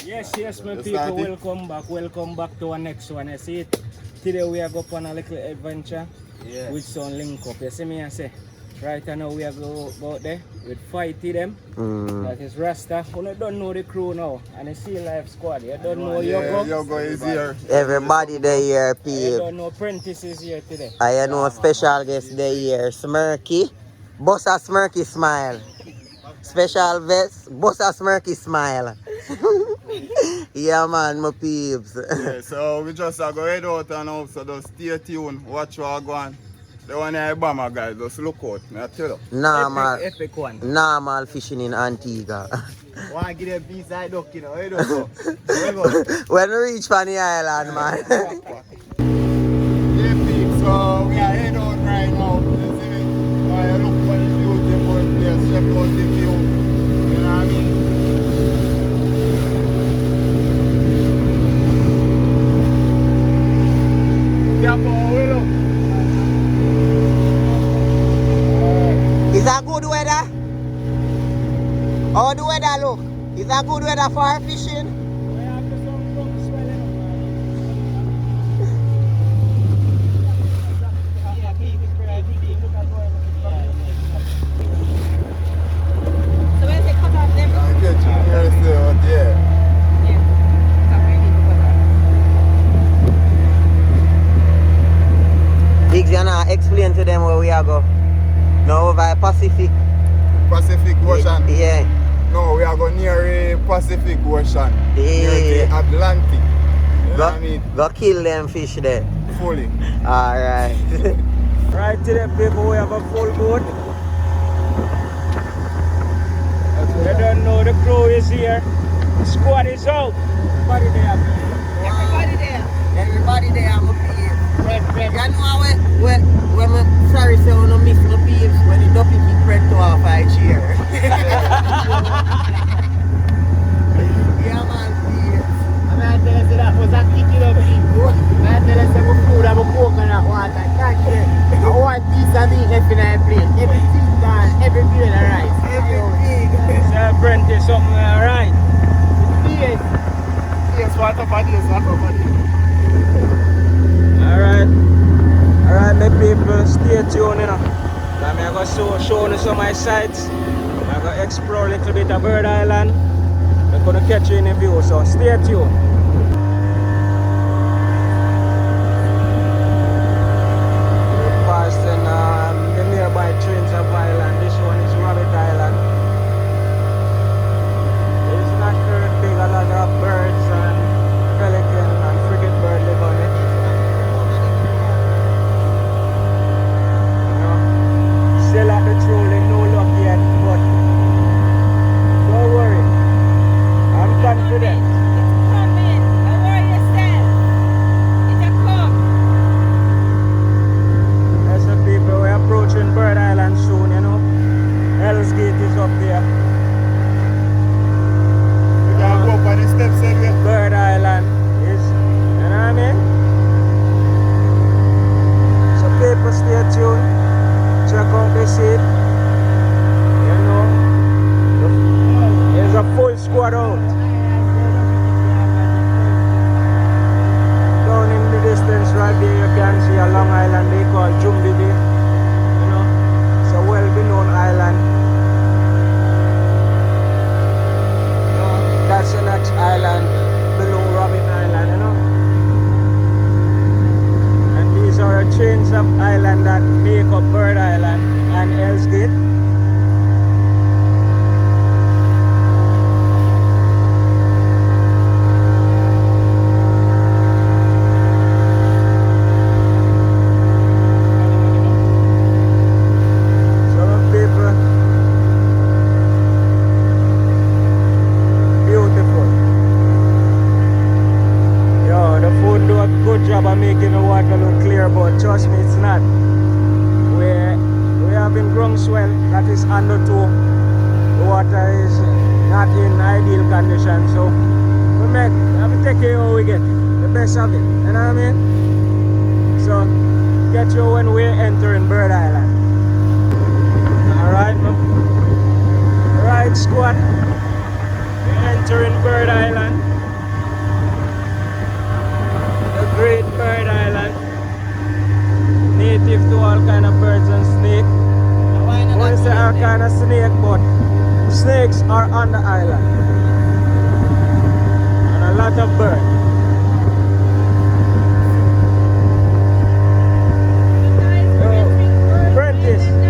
Yes, my people, welcome back to our next one. You see it? Today we are going on a little adventure with some link up. You see me, I say? Right now we are go out there with 5 of them. That is Rasta. You don't know the crew now. And the Sea Life Squad. You don't know Yogo. Yogo is here. Everybody they here, people. You don't know Prentice is here today. I know special guest they here. Smirky. Bossa Smirky smile. Special vest. Bossa Smirky smile. Yeah man, my peeps. Yeah, so we just are going out and now, so just stay tuned. Watch what go on. The one here Bama guys, just look out. I tell you. Epic one. Normal fishing in Antigua. Want to give them piece of duck, you know, where you go? When we reach from the island, man. Yeah, peeps, so we are heading out right now. You see me? I look for the beautiful place, check out the view. You know what I mean? Yeah, boy, we look. Is that good weather? How the weather look? Is that good weather for fishing? So where's it cut off them? I get you here still out there. Biggs, you know, explain to them where we are go. Now over Pacific. Pacific Ocean. Yeah. No, we are going near the Pacific Ocean. Near the Atlantic. You know what I mean? Go kill them fish there. Fully. Alright. Right today, people, we have a full boat. You don't know the crew is here. The squad is out. Everybody there. Everybody there, I'm up here. You know when my sorry say when I miss my peeps, when the duppy keep bread to off I cheer. Yeah man, peeps. I'm going to tell you that was a kicking up people. I'm going to tell you that my food and my coconut water. Can't share. I want piece of meat left in my plate. Everything done, every bit of rice. Everything. Say, Prentice, something alright. Yes. Yes, what up on this, what up on this. Alright, my people, stay tuned, you know. I'm going to show you some of my sights. I'm going to explore a little bit of Bird Island. I'm going to catch you in the view, so stay tuned. We're passing the nearby trains of Island. This one is Rabbit Island. It's not very big, a lot of birds and pelican and frigate bird live on it. Still at the trolling, no luck yet, but don't worry, I'm confident. It's coming. Don't worry yourself. It's a come. As the people, we're approaching Bird Island soon, you know. Hell's Gate is up there. We can go up on the steps anyway. Bird Island is, you know what I mean? So people, stay tuned. Check out the seat. You know, there's a full squad out. Down in the distance right there you can see a long island they call Jumbi Bay. You know, it's a well-known island. You know, that's the next island below Rabbit Island, you know. And these are a chains of islands that make up Bird Island and Hell's Gate. Making the water look clear, but trust me, it's not. We have been groundswell that is under 2. The water is not in ideal condition, so we take care of what we get, the best of it. You know what I mean? So get you when we're entering Bird Island. Alright, man. Alright, squad. We're entering Bird Island. The Great Bird Island. Native to all kind of birds and snake. I won't say all kind of snake, but snakes are on the island. And a lot of birds. Prentice.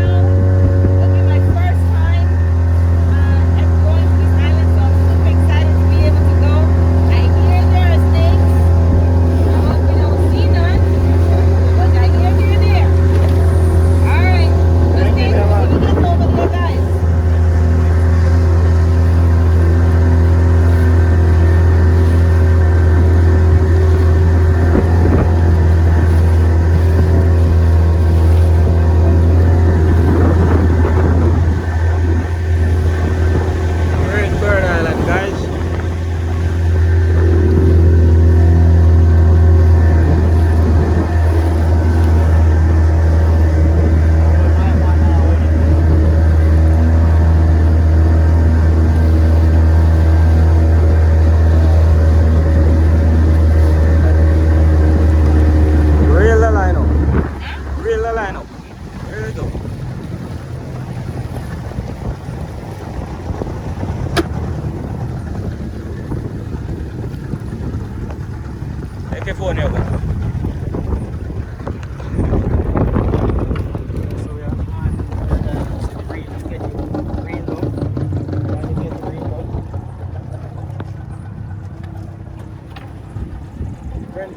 Che phone you got?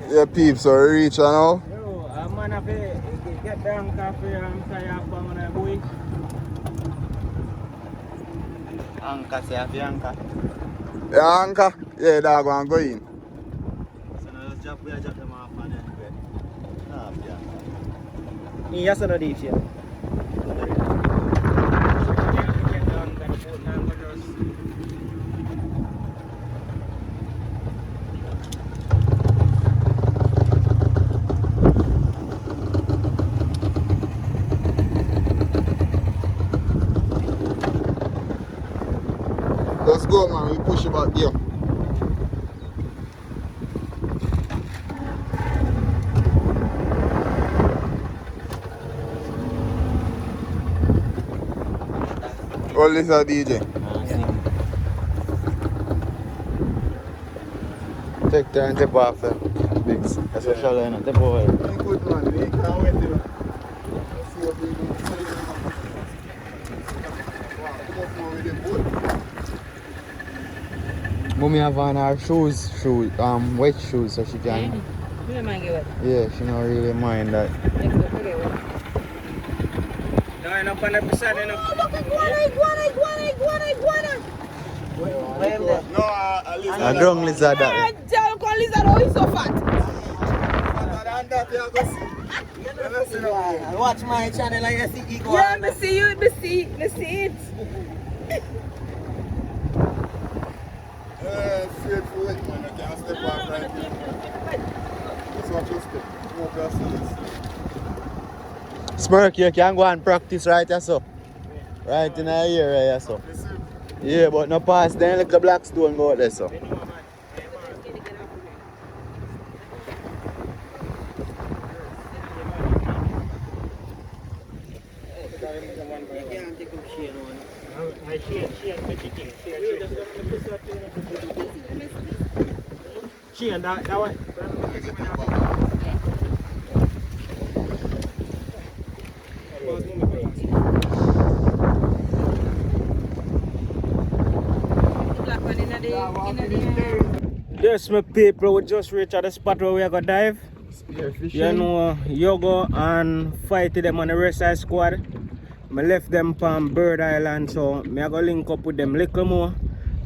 Yeah, peeps, so we reach now. Yo, I'm gonna get down cafe and kaya pa mga boy. Anchor, say have anchor. Yeah, anchor. Yeah, dog, I'm going. So now let's drop them off and then go. Ah, yeah. Yes or no, deep here? Let's go, man. We push it back there. All this a DJ. Take turn and tip off them. Bigs. That's what shall I know. Tip over. Good, man. We can't wait to let's see what we do. Mommy have on her shoes, wet shoes, so she can. Yeah, she don't really mind that. Dahil ang panapisan na No, A drunk lizard that. Watch my channel and you see equal. Yeah, me see you, me see it. straight for it, man. I can't step off right here. Just watch your step. No process. Smirk, you can go and practice right here, so. Right in the ear, right here, so. Yeah, but no pass, then like a black stone go out there, so. She and that one. Yes, my people, we just reached at the spot where we are gonna dive. Spearfishing. You know, Yogo and fight them on the rest of the squad. I left them from Bird Island, so I go link up with them little more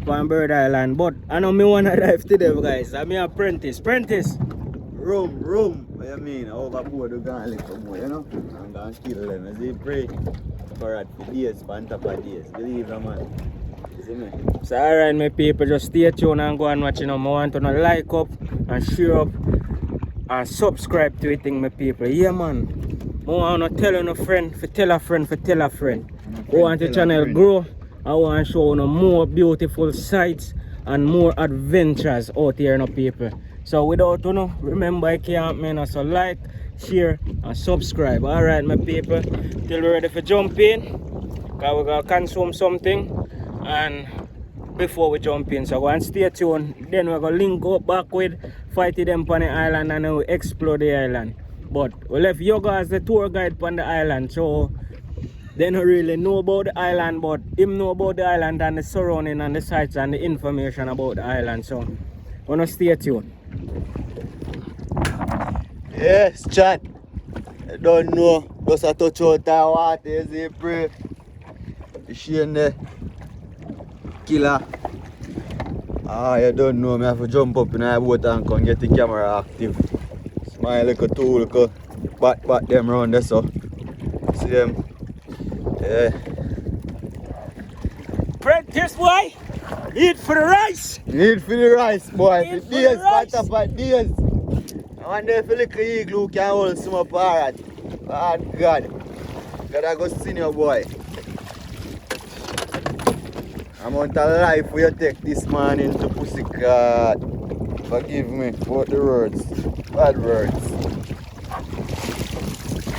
from Bird Island. But I know me wanna dive today, guys. I'm your apprentice. Prentice. Room. What you mean? Overboard, you gonna live for more, you know? I'm gonna kill them. As they pray for it for days, for on top of days. Believe me, man. You see me? So alright, my people, just stay tuned and go and watch. You know, I want to like up and share up and subscribe to it, my people. Yeah, man. I want to tell a friend, for tell a friend, for tell a friend. I want the channel grow. I want to show you more beautiful sights and more adventures out here, no people. So without you know, remember I can't man, so like, share and subscribe. Alright my people, till we're ready for jump in, cause we're gonna consume something and before we jump in. So go and stay tuned. Then we're gonna link up back with fighting them on the island and then we explore the island. But we left Yoga as the tour guide on the island, so they don't really know about the island, but him know about the island and the surrounding and the sights and the information about the island. So wanna stay tuned. Yes, chat. I don't know. Just a touch out the water, is it brave? You see in there? Killer. Ah, you don't know. I have to jump up in the boat and come get the camera active. Smile like a tool, like bat them round there, so. See them? Yeah. Practice boy! Need for the rice! Need for the rice, boy. Need For for the days, rice. for days. I wonder if a little eagle can hold some parrot. Oh God. Gotta go see your boy. Amount of life we take this morning to Pussycat. Forgive me for the words. Bad words.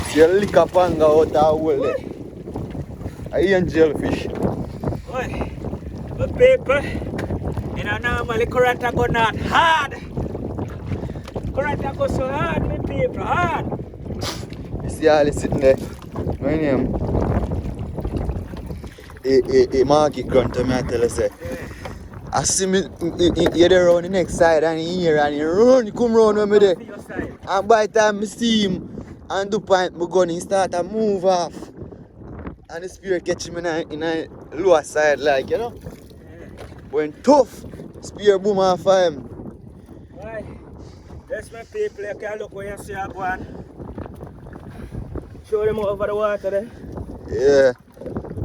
See a liquor panga out of the hole there. I angelfish. Boy, but people, you know normally karate go not hard. Karate go so hard, my people, hard. You see all sitting there. My name. A market grunt to me, I tell you, say. I see me, you're there around the next side and here and he run, he come round with me there. And by the time I see him and do point my gun, he start to move off. And the spear catch him in a lower side, like, you know. When tough, spear boom off of him. Right. That's my people, you can look where you see a one. Show them over the water there. Yeah.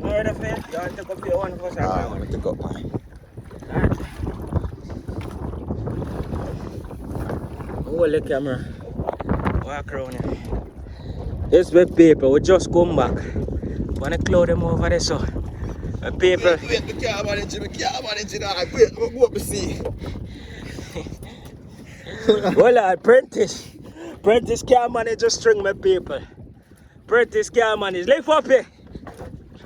Alright, if you want to take up your one first. I want to take up mine. Alright. Hold the camera. Walk around here. This way people, we just come back. Wanna cloud them over there so. People. Wait, we can't manage it, I wait, we'll go up to see. Well, apprentice. Apprentice can't manage a string, my people. Apprentice can't manage. Lift up here.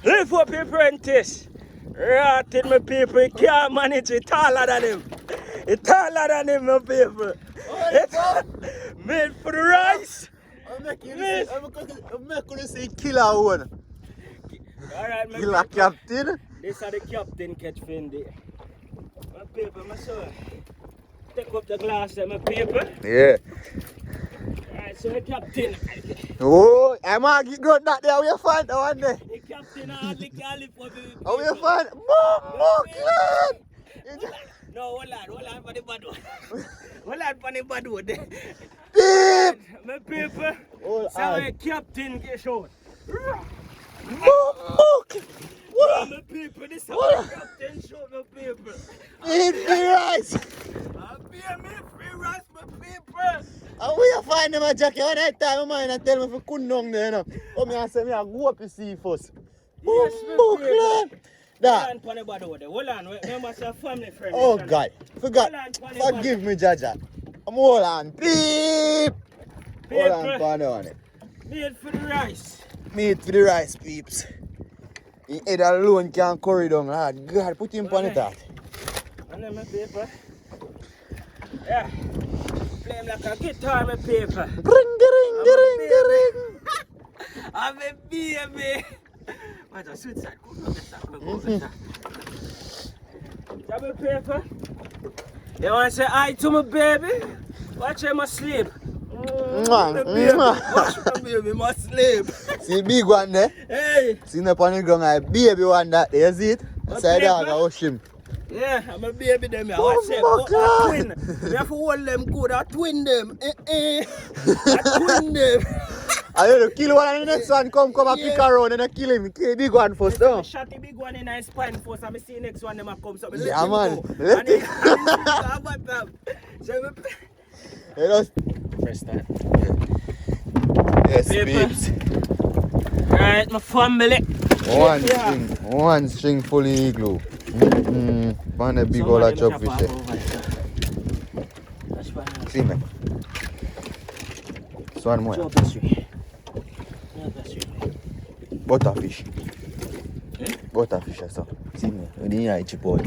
Lift up here, apprentice. Rotted, my people. He can't manage it. Taller than him. It's taller than him, my people. It's made for the rice. I'm making you see killer one. Alright, my Killer people. captain. This is the captain catch Fendi. My people, my son. Take up the glass there, my people. Yeah. Alright, so the captain. Oh, I'm gonna get that there. How you find that one there? The captain hardly can lift up the How you find? More clean. No, hold on for the bad one. Hold on for the bad one there. Beep. My people, Hold so on. the captain get shot. More clean. What? My people, this is how the captain shot my people. Eat the rice. I'll be a me free rice, my people. And where you find them a jacket? When I tell my mind and tell me if you couldn't down there, you know. Come here and say me I go up to see first. Yes, my More people. clean. That. Hold on, bad over there. Hold on, remember it's a family friend. Oh God. Forgot. Forgive me, Jaja. I'm hold on. Beep. Hold on, pan on it. Made for the rice. Meat for the rice, peeps. He head alone can't curry down, lad. God, put him on it out. And then my paper. Yeah. Play him like a guitar, my paper. Ring, ring, ring, ring. I'm a baby. What a sweet side. That my paper. You want to say hi to my baby? Watch him asleep. Mwah, Baby. mwah. Watch my baby, must sleep. See big one there? Hey. See up on the ground, I baby one that there, you see it? What Side dog, paper? I wash him. Yeah, I'm a baby them. I Oh, watch them. my God. Twin. You have to hold them good. I twin them. I twin them. I had to kill one and the next one come and pick around and I kill him. Kill the big one first, I no? shot the big one in his spine first and I see the next one them a come. So I Yeah, let him man. go. Let And him- So You just... press that. Yes, Paper. babes. Right, my family. One Yeah. string fully glue. Man, a big Some old of them chop chop fish off there. over there. That's fine. See me. This one more. Chop history. Chop history. Butterfish. Eh? Butterfish or so. See me. We didn't eat chip out.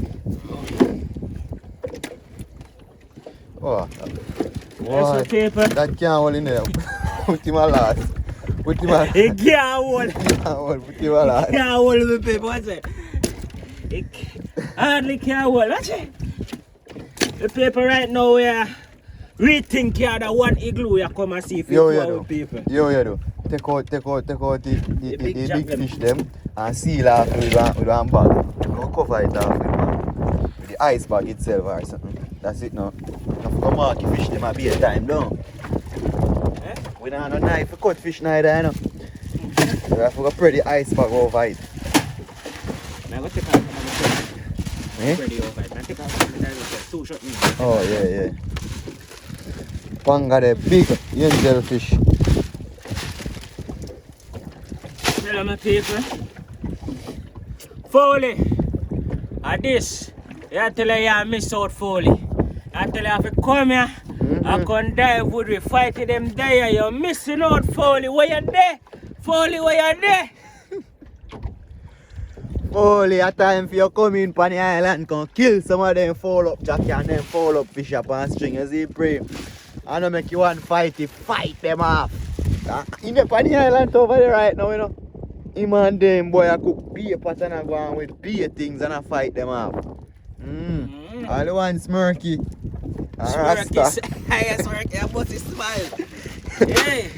Oh. That's the paper. That can't hold in there. Put him a last. Put him a It can't hold. Put him a last. It can't hold the paper. What's it? It hardly can't hold. Watch it. The paper right now we are rethinking that one igloo you come and see if you Yo, go you out do. with paper. Yo, you do. Take out the big big jack them. fish them and seal off with one bag. Go cover it off with the ice bag itself or something. That's it now. Now for go mark the fish them a be a time down. Eh? We don't have no knife to cut fish neither, you know. We have to go spread the ice bag over it. Now go take out some of the Eh? ready over it. Now take out some of the two shot me. Oh yeah. Panga the big angel fish. Tell my people. Foley. And this. I tell you I miss out Foley. I tell you if you come here, I can dive with we fight them there. You're missing out Foley. Where you there? Foley, where you there? Only a time for you come in on the island, can kill some of them fall up jacky and them fall up fish up on string, you see, pray. I don't make you one fight them off. In the on the island over there right now, you know. Him and them boy I cook beer pot and I go on with beer things and I fight them off. All the one smirky. Rasta. Yes, Smirky, I must smile. Hey.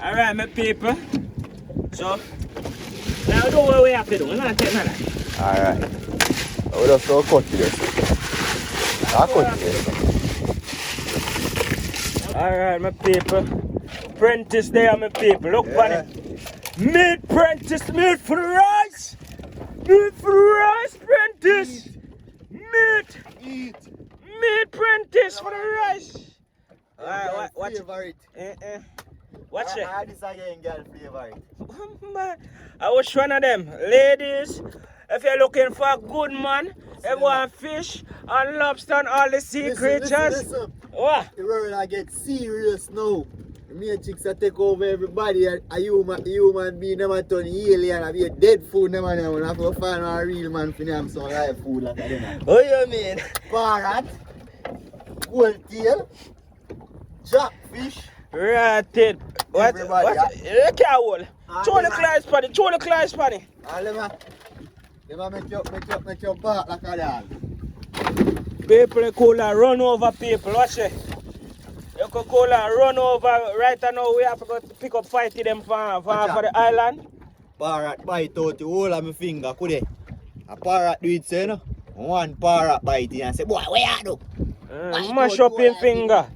Alright, my people. So, now do what we have to do. We're not taking none of that. Alright. We just go cut this. I cut this. Alright, my people. Prentice there, my people. Look for it. Meat, Prentice, meat for the rice. Meat for the rice, Prentice. Meat. Meat, Prentice for the rice. Alright, watch it. Favorite. Watch it. This again, girl, favorite. Man, I was one of them. Ladies, if you're looking for a good man, everyone fish and lobster and all the sea creatures. Listen. What? The world I get serious now. The main chicks that take over everybody. A human being never turn alien. I be a dead food never know. I have to find a real man for them some live food like that. What you mean? Parrot, gold tail, jackfish. Ratted. What? Everybody, What? You can't hold. Show the class party. Show the class party. All them make you bark like a dog. People cool and run over people. Watch it. You could cool and run over. Right now we have to go to pick up fight to them for the island. Parrot bite out the whole of my finger, could they? A parrot do it, say, you know? One parrot bite it and say, boy, where you do? Mash up in finger.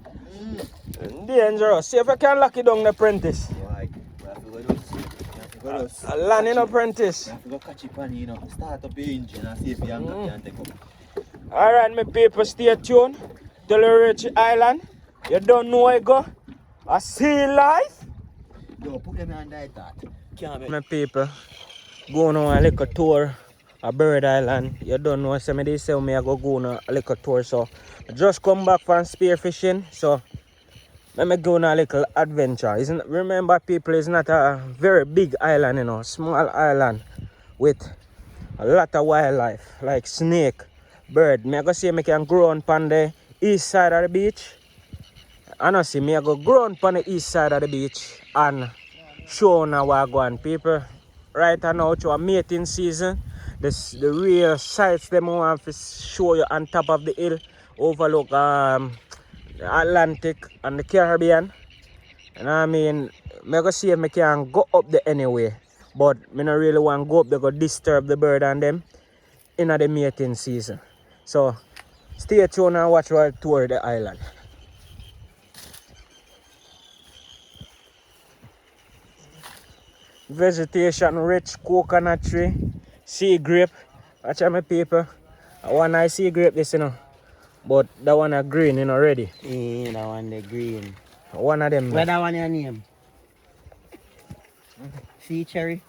Dangerous. See if you can lock it down the apprentice. Why? We have to go those. A landing apprentice. We have to go catch it on, you know. Start up the engine and see if you can take up. Alright, my people, stay tuned till you reach the island. You don't know where you go. I see life. Yo, put them on that. Can't make My people, going on a little tour of Bird Island. You don't know, so they say me I go on a little tour. So I just come back from spearfishing. So let me go on a little adventure. Remember, people, it's not a very big island, you know, small island with a lot of wildlife like snake, bird. Me I go see me can grow on the east side of the beach. And I see me I go grow on the east side of the beach and show now what I go on, people. Right now to a mating season. The real sights them I want to show you on top of the hill, overlook the Atlantic and the Caribbean. And I mean, I go see if I can go up there anyway. But I don't really want to go up there, go disturb the bird and them in the mating season. So stay tuned and watch while I tour the island. Vegetation rich, coconut tree, sea grape. Watch out my people. One I sea grape this, you know. But that one are green, you know, already. Yeah, that one the green. One of them. Where that one your name? Sea cherry?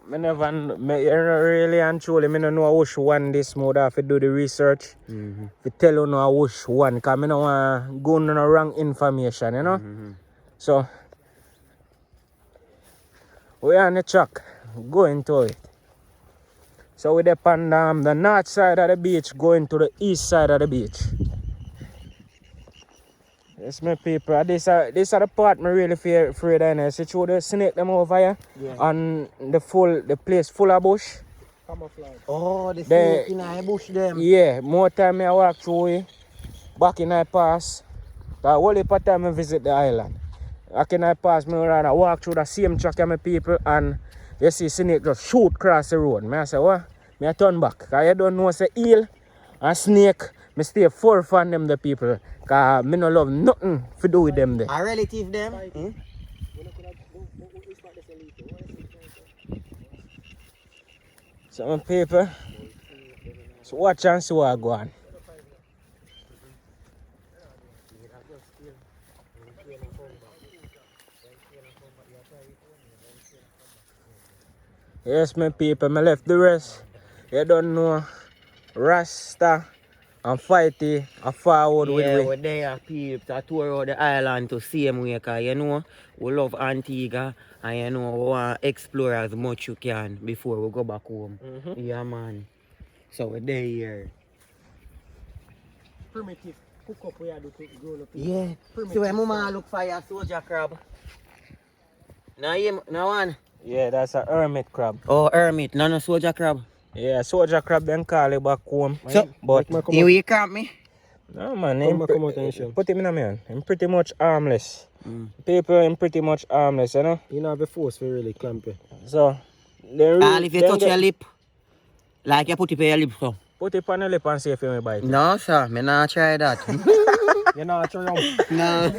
Me never, really and truly, me no know which one this mode. I have to do the research. To tell you know which one, because I don't want to go on the wrong information, you know. So, we are on the track, going to it. So we depend on the north side of the beach, going to the east side of the beach. Yes, my people, this are the part me really afraid of. See through the snake them over here, and the place full of bush. Camouflage. Oh, the snake in the bush them. Yeah, more time I walk through it, back in I pass. The whole heap of time I visit the island. Back in I pass, me rather walk through the same track of my people, and you see snake just shoot across the road. I say, what? I turn back, because you don't know say eel and snake. I stay far from them the people, because I don't love nothing to do with them there. A relative them? So my people, so watch and see what I go on. Yes, my people, I left the rest. You don't know, Rasta and Fighty are forward with Yeah, me. we're there, peeps. I tour out the island to see them, because you know, we love Antigua, and you know, we want to explore as much you can before we go back home. Yeah, man. So we're there here. Primitive. Cook up where you do grown up. Yeah. So when mama look for your soldier crab. Now one. Yeah, that's a hermit crab. Oh, hermit, no soldier crab. Yeah, soldier crab then call it back home. So, but you will cramp me? no man, Put him in a man. I'm pretty much harmless. People I'm pretty much harmless, you know. You know have a force for really clamp it. So If you touch your lip, like you put it on your lip, so. put it on the lip and see if you may bite. No, sir, me not try that. You know try No.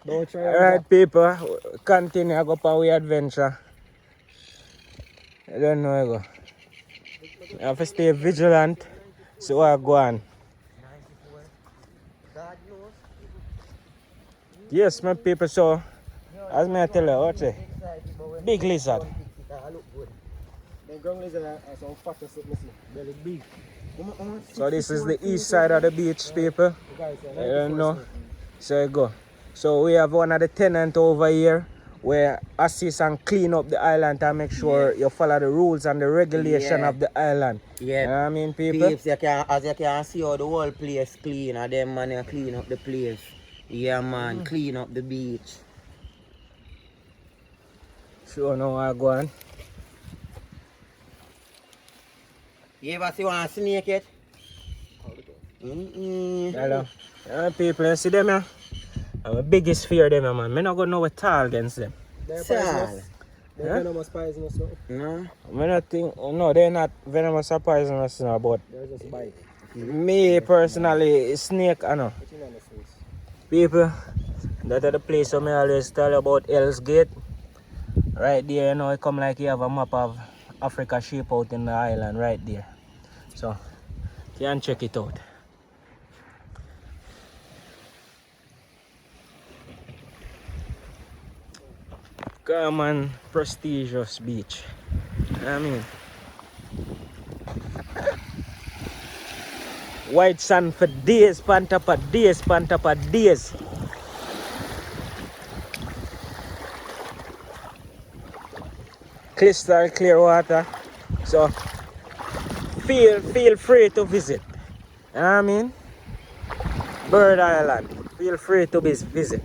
Don't try Alright people, continue I go on our adventure. I don't know where I go. I have to stay vigilant, see what I go on. Yes, my people, so as me I tell you, what's it? Big lizard. The ground lizard are some fat as it missing. Belly big. So this is the east side of the beach, people. I don't know. So you go. So we have one of the tenants over here where assist and clean up the island to make sure you follow the rules and the regulation of the island. Yeah. You know what I mean, people? Peeps, as you can see how the whole place clean, and them man you clean up the place. Yeah man, clean up the beach. Sure know what I go on. You ever see one snake yet? Hello. People, you see them here? I'm the biggest fear of them, man. I'm not going to know what tall against them. They're Sal. poisonous. They're venomous poisonous. No. I don't think, no, they're not venomous or poisonous, no, but They're just bite. me personally, snake, I know. But you know the snakes. People, that are the place where I always tell you about Hell's Gate. Right there, you know, it come like you have a map of Africa sheep out in the island right there. So, you can check it out. Come on, prestigious beach. I mean, white sand for days, pan top of days, pan top of days. Crystal clear water. So feel free to visit. You know what I mean? Bird Island. Feel free to visit.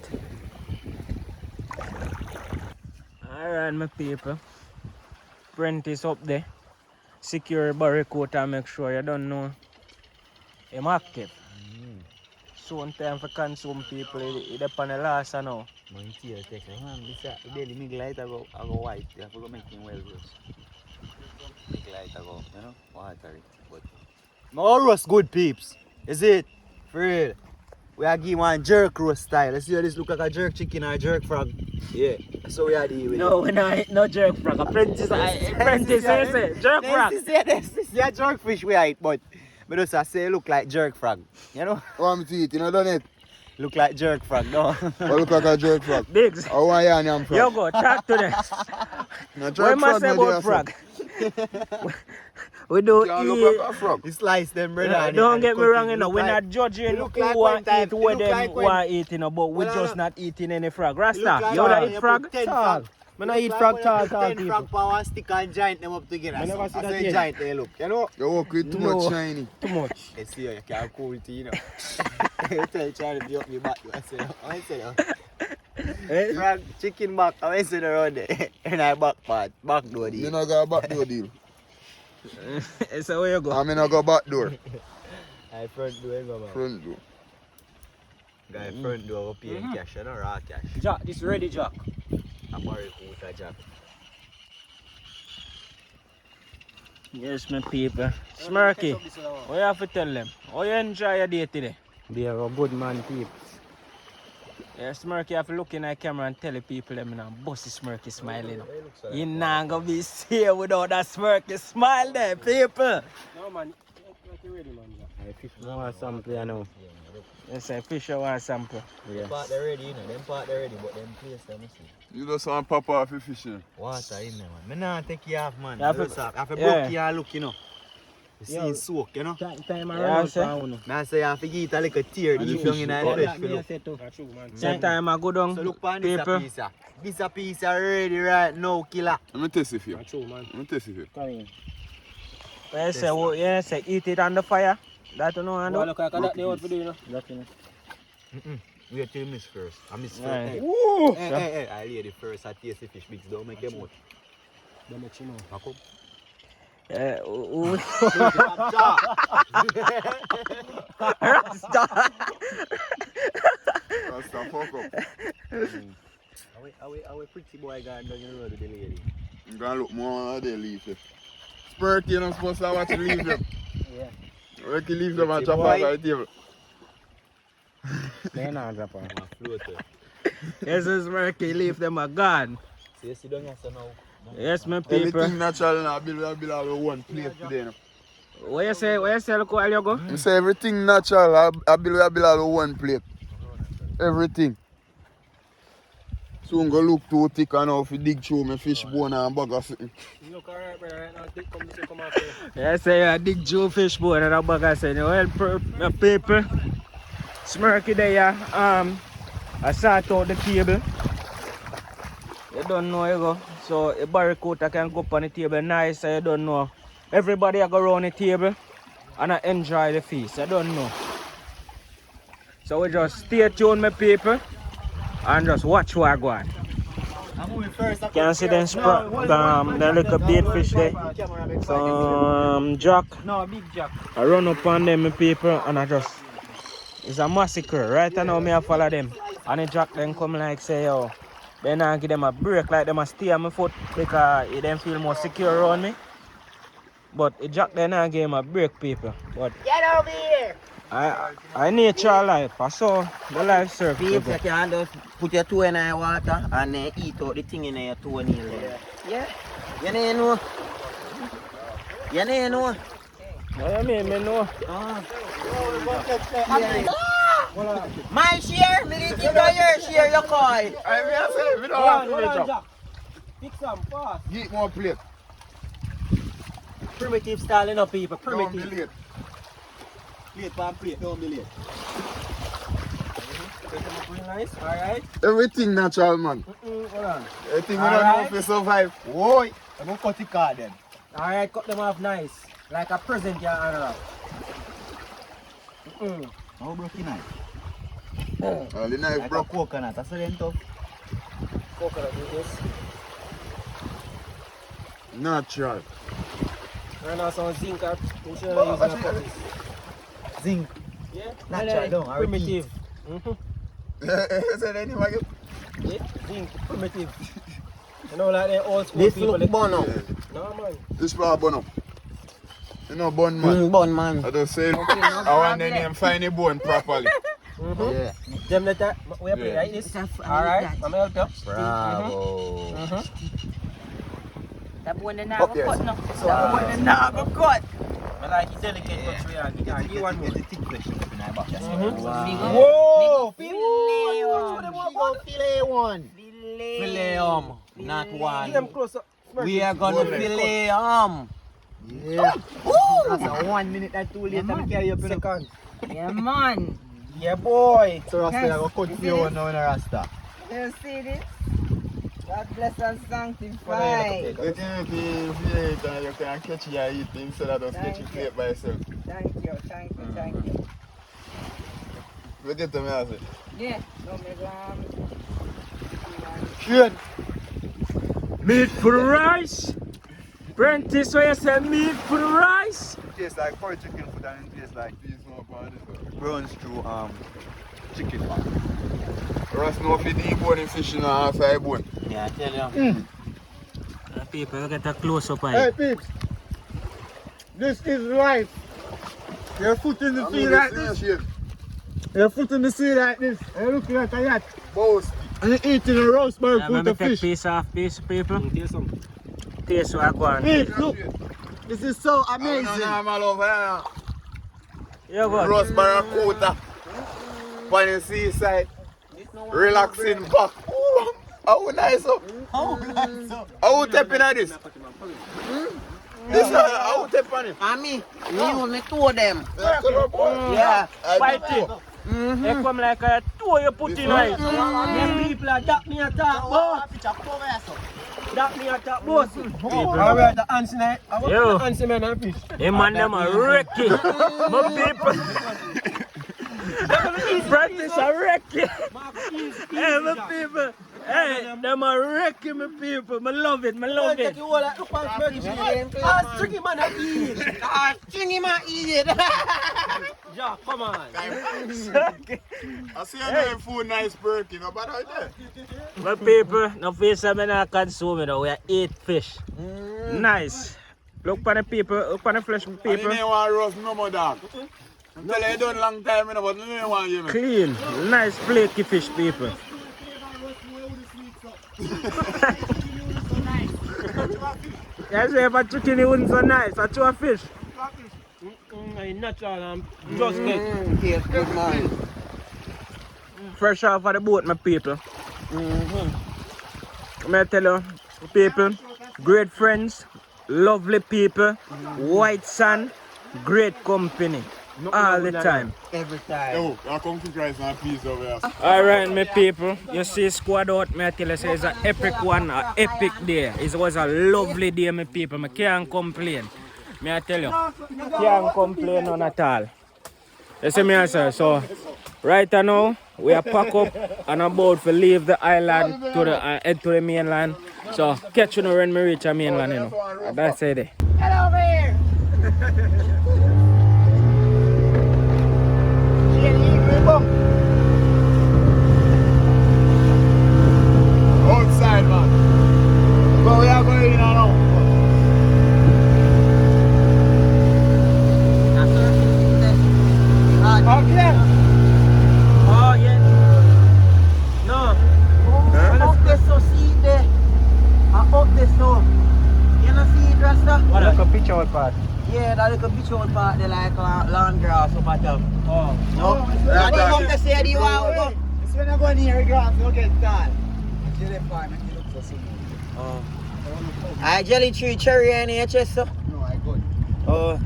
Alright my people. Prentice up there. Secure Barracuda and make sure you don't know him active. Soon time for consume people, it depend on the last I know. Man, here, take it. Man, this belly make light, I go white. You have to make him well roast. Make light, I go, you know, water it. But more roast good peeps. Is it? For real. We are giving one jerk roast style. Let's see how this look like a jerk chicken or a jerk frog. Yeah. So we are dealing with No, no jerk frog. Apprentice, apprentice, say, jerk frog. This is a jerk fish we eat, but just say look like jerk frog. You know? Want me to eat, you know, done it? Look like jerk frog, no? Or look like a jerk frog. Biggs. I want you and I'm frog. You go, talk to them. No, What jerk must frog, say my dear about frog? We don't Can't look eat. like a frog. You slice them, brother. Don't get me wrong, you know, we're not judging look who like want one eat type. what You look them like one- want eat, you know, but we're Well, just no. not eating any frog. You Rasta, look like you would one, eat you frog? put 10 Tall. frog. Man, I You eat look frog like tall, when you put 10 people. frog power stick and giant them up together. Man, So never see I that say yet. giant they look. You know? You walk with too No. much shiny. Too much. You see, you can't cool it, you know. You tell you trying to be up me back. I say, frog, chicken back. I say around there. And I back part, back door Me there. not got a back door deal. So where you go? I mean, I got back door. I front door, go man. Front door. Guy front door up here in cash, you know, raw cash. Jack, this ready, Jack. A Barracuda jack. Yes, my people. Smirky, what you have to tell them? How you enjoy your day today? Be a good man, people. Yeah, Smirky, you have to look in the camera and tell the people them now, bossy Smirky smiling. You not gonna be safe without that Smirky smile there, people. No, man. You ready, man, Jack? I fish more sample, you know. Yes, I fish out one sample. Yeah. Them part they ready, you know. Them part they ready, but them place them see. You just want pop off your fishing. Water in there, man. Me nah take you off, man. You have to- I have to yeah. broke you and look, you know. You see it soak, you know. Time I Yeah, run out sir. for one. Man say you have to give it a little tear, the you young in fish the it. fish Yeah, for me look. say too. That's true, man. Sometime I go down, So look on this a people. piece, this a piece ready right now, killer. Let me test it for you. That's true, man. Let me test it for you. Come in. You say, you say eat it on the fire. That you know, I Well, know. look, I got that they want to do, you know. That, you know. Wait till you miss first. I miss first. Right. Hey, Woo! hey, I lay the first. I taste the fish mix. Don't make them out. Don't make you know. Back up. Rasta. That's the fuck up. Our pretty boy guy down the road with the lady. I'm gonna look more at the leaf. Smirky, you're not supposed to watch the leaf them. Yeah. Ricky leave them and Pretty drop off boy. at the table. They not drop off. I'm a floater. Yes, Smirky, leave them a gun. So you sit down here so now. Yes, my people. Everything natural now, build all one plate today. No? What you say, look while you go? I say everything natural, I build all one plate. Everything. Soon go look too thick and now if you dig through my fish bone and bag of something. You look alright, brother. Right now, take come to come after. Yes, I dig Joe fish board and a bag I said, well, my people, Smirky there, I sort out the table. You don't know, you go. So a Barracuda can go up on the table nice, so you don't know. Everybody go around the table and I enjoy the feast, I don't know. So we just stay tuned, my people, and just watch what I go on. I'm moving first. Can you see them the little bait fish there? Jack. No, big jack. I run up on them, my people, and I just, it's a massacre. Right now, me I follow them. And the jack then come like say, yo, then I give them a break, like them a stay on my foot because it then feel more secure around me. But the jack then I give him a break, people. But Get over here! I nature life, I saw the life circle. Beef, people. you can just put your toe in the water and eat out the thing in your toenail there. Yeah. You know. You know. What you mean, me know? My share, me didn't give you your share, you call. I say, we don't want to Jack. drop. Pick some fast. Get more plate. Primitive style, you know, people. Don't be Primitive. late. Plate pan plate, don't be late. Nice, alright. Everything natural, man. Hold on. Everything we don't know Alright. if we survive. Boy, I'm gonna cut the card then. Alright, cut them off nice. Like a present you honor up. How broke your knife? All the knife Like a broke. coconut, that's the tough. Coconut with this. Natural. Right now some zinc up. You should use a puppies. Zinc. Yeah? Natural, Yeah, don't, or primitive. You said anyway. Yeah, zinc, primitive. You know, like the old school This people. look bun up. No, man. This bar bun up. You know bun man. Bun man. I just say I want the name find the bone properly. Yeah. Them let that, we play like this. Alright, I'm gonna help you. Bravo. That one the now yes. cut no. So, I'm going now go cut. I like it delicate country and give you one more. Whoa! Filet Filet one. Filet not one. Filet. Give them close up. We are gonna fillet Yeah. That's a 1 minute and 2 later I carry up in the can. Yeah, man. Yeah, boy. So Rasta, Yes. I go cut you one now in a Rasta. You see this? God bless and What sanctify. The thing if you eat and you can catch it and eat instead of just catch it plate by yourself. Thank you, thank you, thank you. We get to me as it. Yeah, no me Shit. Meat for the rice. Prentice, what you say? Meat for the rice. It tastes like curry chicken food and it tastes like This one part is it. brown stew chicken fat. Rust no fit eat bone fish in a side bone. Yeah, I tell you. People, look at a close up Hey, peeps. This is life. Your foot in the sea like this. Your foot in the sea like this. And you're looking at a yacht. Boast. And you're eating a roast Yeah, barracuda fish. piece off piece, people. Taste some. Taste what I go on. Peeps, look. This is so I amazing. don't know my love. You go. Roast barracuda. On the seaside. Relaxing back. Ooh, how nice up. How nice up. How tap in this? This how tap on it. Me only 2 of them. Yeah. Fighting. They come like a two you put in right. Them people are that me attack, boss. That me a top boss. Alright, the ants in it. I want Yo. the ants in and fish. Hey man, them a wrecky. My people. Practice a wrecky. Hey, my people. Hey, them a wrecky, my people. I love it, I love it. Stringy man, I eat. Stringy man eat it. Yeah, come on. I see another food nice perky, no bad idea. My people, no fish I not consume it, we eat fish. Nice. Look for the people, look for the flesh And people. you want roast no more dog. Tell you done long time, but you don't want you. Clean, nice flaky fish people. Yes, if a chicken isn't so nice, a two fish. Natural and just get. Taste good, man. Fresh off of the boat, my people. May I tell you, people, great friends, lovely people, white sand, great company, all the time. Every time. Oh, I come to Christ and peace over here. Alright, my people, you see squad out, may I tell you, say it's an epic one, an epic day. It was a lovely day, my people. I can't complain. May I tell you, can't complain none at all. You see me answer, so right now, we are packed up and about to leave the island to the head to the mainland. So catch you when we reach the mainland, you know. That's it. Get over here. Outside, man. But we are going in now. Okay. Oh, yeah. No. Up this so see it there. Up this so. You know see it, Rasta? What a picture out part. Yeah, that little beach out part there like lawn grass up at them. Oh. No? I didn't come to say the wow. It's when I go near grass, you get tall. Jelly farm, it looks so simple. Oh. I jelly tree cherry in here, chest so. No, I got. Oh.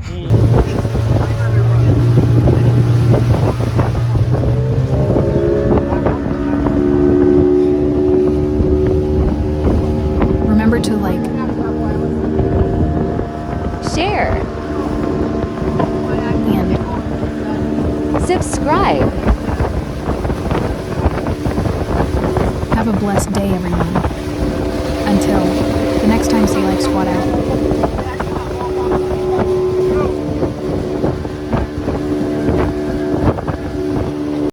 Remember to like, share, and subscribe. have a blessed day, everyone. Until the next time Say Life Squad out.